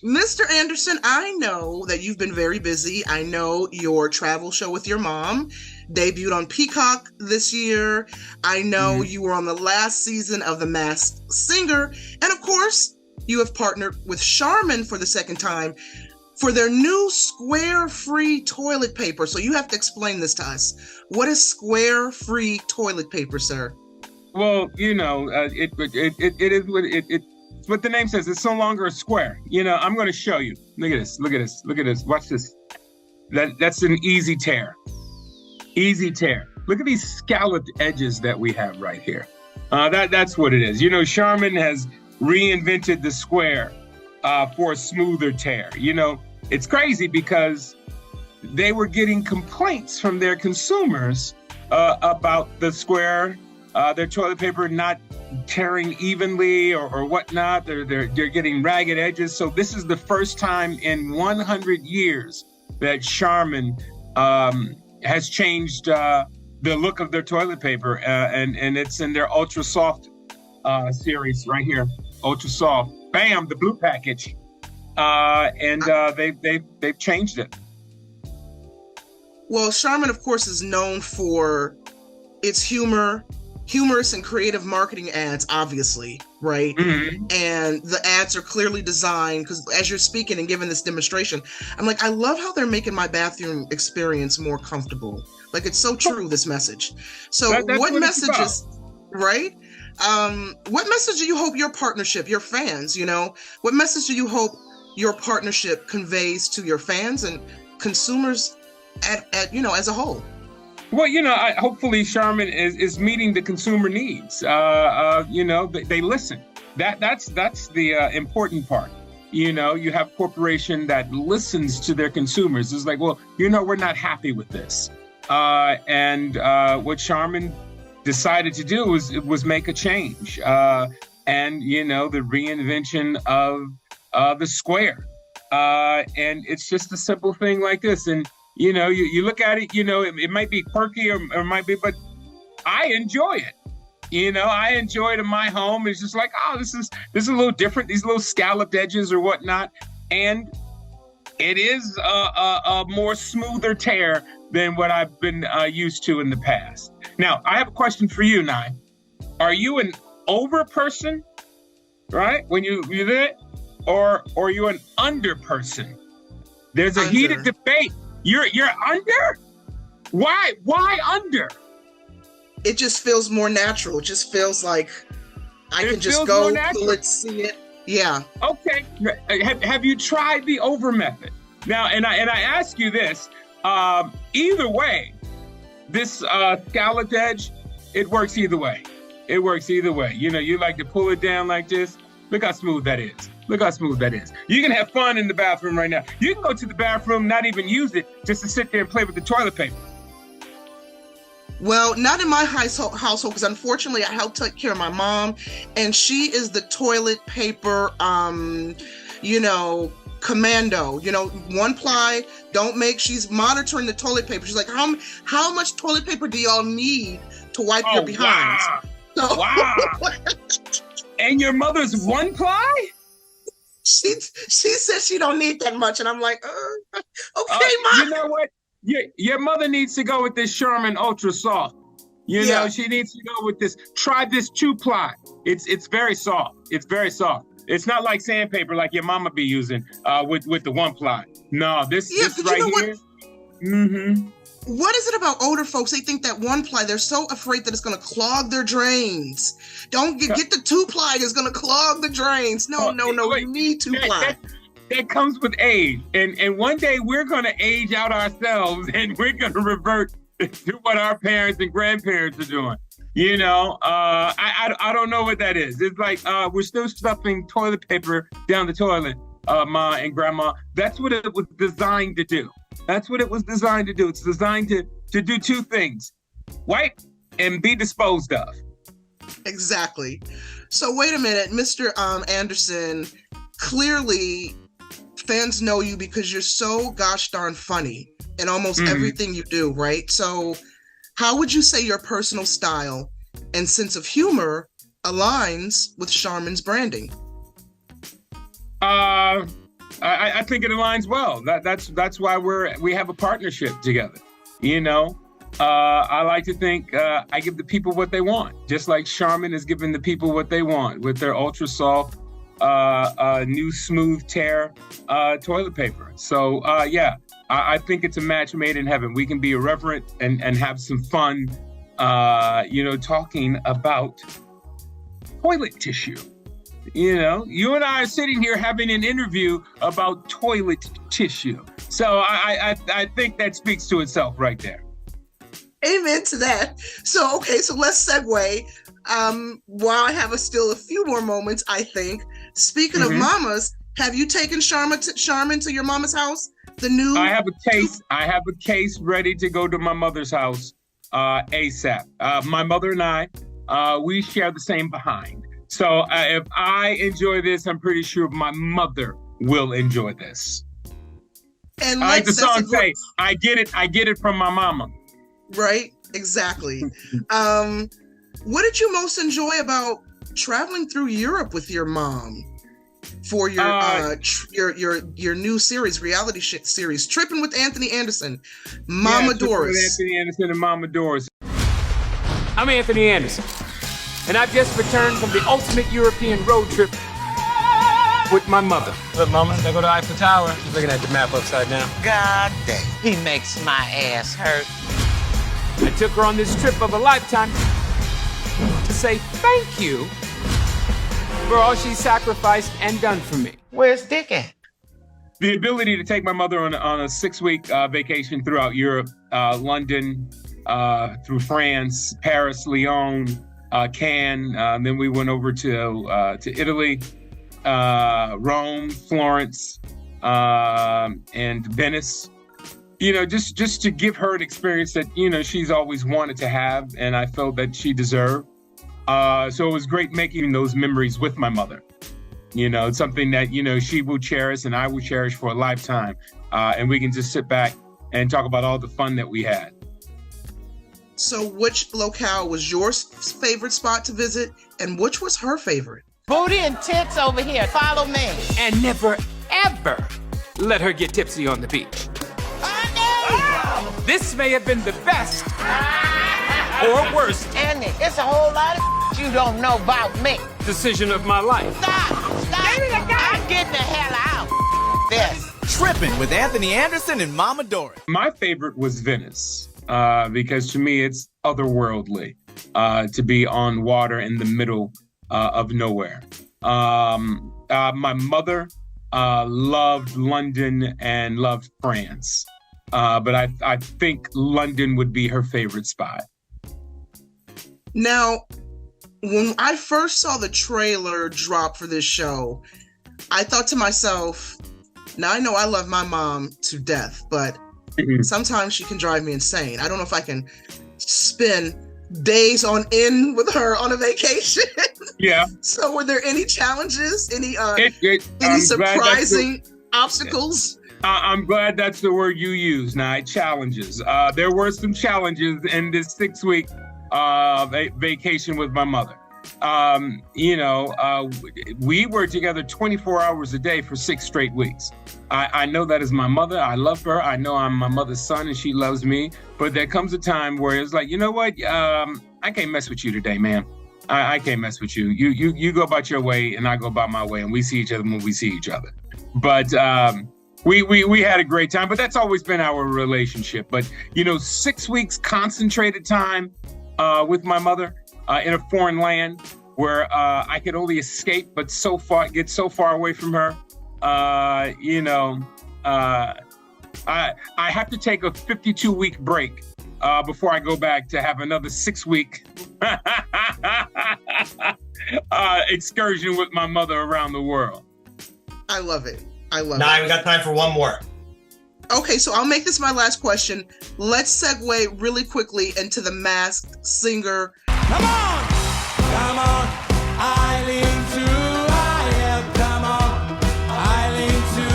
Mr. Anderson, I know that you've been very busy. I know your travel show with your mom debuted on Peacock this year. I know Mhm. you were on the last season of The Masked Singer. And of course, you have partnered with Charmin for the second time for their new square-free toilet paper. So you have to explain this to us. What is square-free toilet paper, sir? Well, it is it's what the name says. It's no longer a square. I'm going to show you. Look at this. Look at this. Look at this. Watch this. That's an easy tear. Easy tear. Look at these scalloped edges that we have right here. That's what it is. Charmin has reinvented the square for a smoother tear. It's crazy because they were getting complaints from their consumers about the square, their toilet paper not tearing evenly or whatnot. They're getting ragged edges. So this is the first time in 100 years that Charmin has changed the look of their toilet paper, and it's in their Ultra Soft series right here. Ultra Soft. Bam, the blue package. They've changed it. Well, Charmin, of course, is known for its humorous and creative marketing ads, obviously, right? Mm-hmm. And the ads are clearly designed because as you're speaking and giving this demonstration, I'm like, I love how they're making my bathroom experience more comfortable. Like, it's so true, this message. So That's what what messages, right? What message do you hope your partnership, your fans, what message do you hope your partnership conveys to your fans and consumers as a whole? Well, hopefully Charmin is meeting the consumer needs. They listen. That's the important part. You have a corporation that listens to their consumers. It's like, well, we're not happy with this. And what Charmin decided to do was make a change. And the reinvention of the square. And it's just a simple thing like this. And you look at it, it might be quirky or it might be, but I enjoy it. I enjoy it in my home. It's just like, oh, this is a little different, these little scalloped edges or whatnot. And it is a more smoother tear than what I've been used to in the past. Now, I have a question for you, Nye. Are you an over person, right? When you do it, or are you an under person? There's a heated debate. You're under? Why under? It just feels more natural. It just feels like I can just go, feel it, see it. Yeah. Okay. Have you tried the over method? Now, and I ask you this, either way, this scalloped edge, it works either way. It works either way. You like to pull it down like this. Look how smooth that is. Look how smooth that is. You can have fun in the bathroom right now. You can go to the bathroom, not even use it, just to sit there and play with the toilet paper. Well, not in my household, because unfortunately I help take care of my mom, and she is the toilet paper, commando. One ply, don't make. She's monitoring the toilet paper. She's like, how much toilet paper do y'all need to wipe your behinds? Wow. So, wow. And your mother's one ply? She says she don't need that much, and I'm like, okay, Mom. You know what? Your mother needs to go with this Charmin Ultra Soft. She needs to go with this. Try this 2-ply. It's very soft. It's very soft. It's not like sandpaper like your mama be using with the 1-ply. No, this right here. Mm-hmm. What is it about older folks? They think that 1-ply, they're so afraid that it's going to clog their drains. Don't get the 2-ply, it's going to clog the drains. No, you need 2-ply. That comes with age. And one day we're going to age out ourselves and we're going to revert to what our parents and grandparents are doing. I don't know what that is. It's like we're still stuffing toilet paper down the toilet, Ma and Grandma. That's what it was designed to do. That's what it was designed to do. It's designed to do two things: wipe and be disposed of. Exactly. So wait a minute, Mr. Anderson. Clearly, fans know you because you're so gosh darn funny in almost everything you do, right? So how would you say your personal style and sense of humor aligns with Charmin's branding? I think it aligns well. That's why we have a partnership together. You know, I like to think I give the people what they want, just like Charmin is giving the people what they want with their ultra soft, new smooth tear toilet paper. So yeah, I think it's a match made in heaven. We can be irreverent and have some fun, you know, talking about toilet tissue. You know, you and I are sitting here having an interview about toilet tissue. So I think that speaks to itself right there. Amen to that. So, okay, so let's segue. While I have still a few more moments, I think. Speaking of mamas, have you taken Charmin to your mama's house? The new. I have a case ready to go to my mother's house ASAP. My mother and I, we share the same behind. So if I enjoy this, I'm pretty sure my mother will enjoy this. And like the song say, I get it from my mama. Right, exactly. What did you most enjoy about traveling through Europe with your mom for your new series, reality series, Tripping with Anthony Anderson, Mama Doris? With Anthony Anderson and Mama Doris. I'm Anthony Anderson, and I've just returned from the ultimate European road trip with my mother. Look, Mama, I go to Eiffel Tower. She's looking at the map upside down. God dang, he makes my ass hurt. I took her on this trip of a lifetime to say thank you for all she sacrificed and done for me. Where's Dick at? The ability to take my mother on a 6-week vacation throughout Europe, London, through France, Paris, Lyon, Cannes. Then we went over to Italy, Rome, Florence, and Venice. You know, just to give her an experience that, you know, she's always wanted to have, and I felt that she deserved. So it was great making those memories with my mother. You know, it's something that, you know, she will cherish and I will cherish for a lifetime. And we can just sit back and talk about all the fun that we had. So which locale was your favorite spot to visit, and which was her favorite? Booty and tits over here, follow me. And never, ever let her get tipsy on the beach. This may have been the best or worst Andy, it's a whole lot of you don't know about me. decision of my life. Stop! I'm getting the hell out. This. Tripping with Anthony Anderson and Mama Doris. My favorite was Venice, because to me it's otherworldly to be on water in the middle of nowhere. My mother loved London and loved France. But I think London would be her favorite spot. Now, when I first saw the trailer drop for this show, I thought to myself, now I know I love my mom to death, but sometimes she can drive me insane. I don't know if I can spend days on end with her on a vacation. Yeah. So were there any challenges, any surprising obstacles? I'm glad that's the word you use, Nye, challenges. There were some challenges in this 6-week vacation with my mother. We were together 24 hours a day for 6 straight weeks. I know that is my mother. I love her. I know I'm my mother's son and she loves me. But there comes a time where it's like, you know what? I can't mess with you today, man. I can't mess with you. You go about your way and I go about my way, and we see each other when we see each other. But we had a great time, but that's always been our relationship. But, 6 weeks concentrated time with my mother in a foreign land where I could only escape, but get so far away from her. I have to take a 52-week break before I go back to have another 6-week excursion with my mother around the world. I love it. I love it. Nah, we got time for one more. Okay, so I'll make this my last question. Let's segue really quickly into the Masked Singer. Come on, I lean to, I have, come on, I lean to,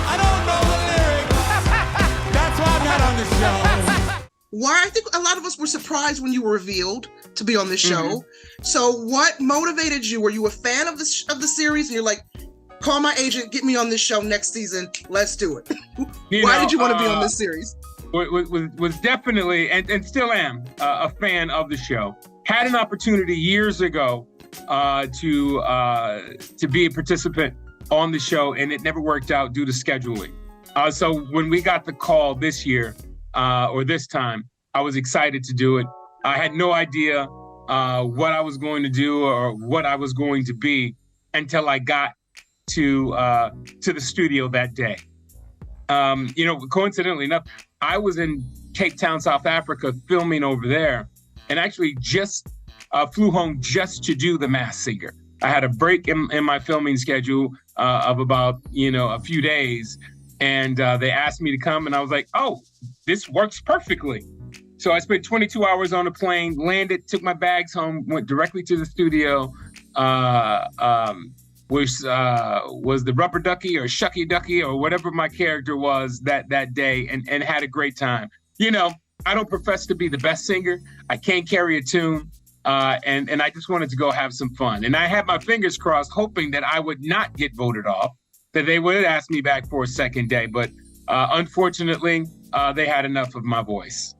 I don't know the lyrics, that's why I'm not on the show. Why, I think a lot of us were surprised when you were revealed to be on this show. So what motivated you? Were you a fan of the series and you're like, call my agent, get me on this show next season. Let's do it. You Why know, did you want to be on this series? Was definitely and still am a fan of the show. Had an opportunity years ago to be a participant on the show, and it never worked out due to scheduling. So when we got the call this year or this time, I was excited to do it. I had no idea what I was going to do or what I was going to be until I got to the studio that day. Coincidentally enough, I was in Cape Town, South Africa, filming over there, and actually just flew home just to do The Masked Singer. I had a break in my filming schedule of about, a few days, and they asked me to come, and I was like, oh, this works perfectly. So I spent 22 hours on a plane, landed, took my bags home, went directly to the studio, which was the Rubber Ducky or Shucky Ducky or whatever my character was that day, and had a great time. I don't profess to be the best singer. I can't carry a tune, and I just wanted to go have some fun. And I had my fingers crossed, hoping that I would not get voted off, that they would ask me back for a second day. But unfortunately, they had enough of my voice.